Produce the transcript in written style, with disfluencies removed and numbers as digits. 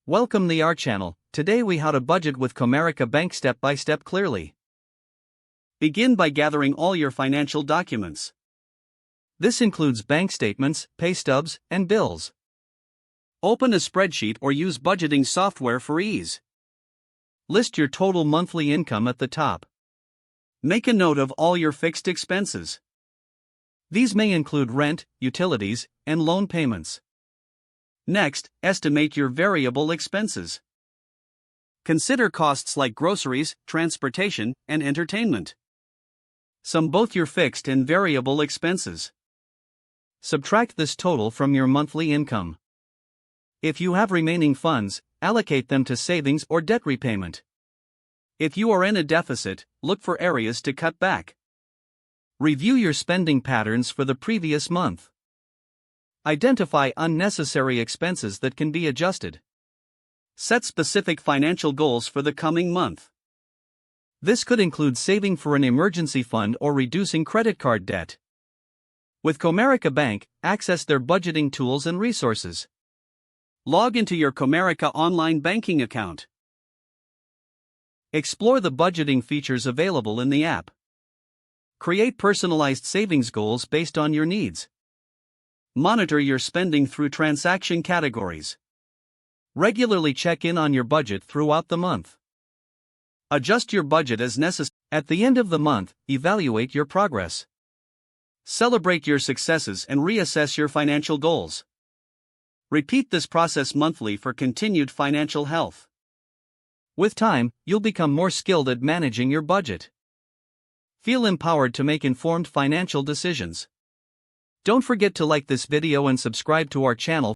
Welcome to our channel. Today we how to budget with Comerica Bank step by step clearly. Begin by gathering all your financial documents. This includes bank statements, pay stubs, and bills. Open a spreadsheet or use budgeting software for ease. List your total monthly income at the top. Make a note of all your fixed expenses. These may include rent, utilities, and loan payments. Next, estimate your variable expenses. Consider costs like groceries, transportation, and entertainment. Sum both your fixed and variable expenses. Subtract this total from your monthly income. If you have remaining funds, allocate them to savings or debt repayment. If you are in a deficit, look for areas to cut back. Review your spending patterns for the previous month. Identify unnecessary expenses that can be adjusted. Set specific financial goals for the coming month. This could include saving for an emergency fund or reducing credit card debt. With Comerica Bank, access their budgeting tools and resources. Log into your Comerica online banking account. Explore the budgeting features available in the app. Create personalized savings goals based on your needs. Monitor your spending through transaction categories. Regularly check in on your budget throughout the month. Adjust your budget as necessary. At the end of the month, evaluate your progress. Celebrate your successes and reassess your financial goals. Repeat this process monthly for continued financial health. With time, you'll become more skilled at managing your budget. Feel empowered to make informed financial decisions. Don't forget to like this video and subscribe to our channel.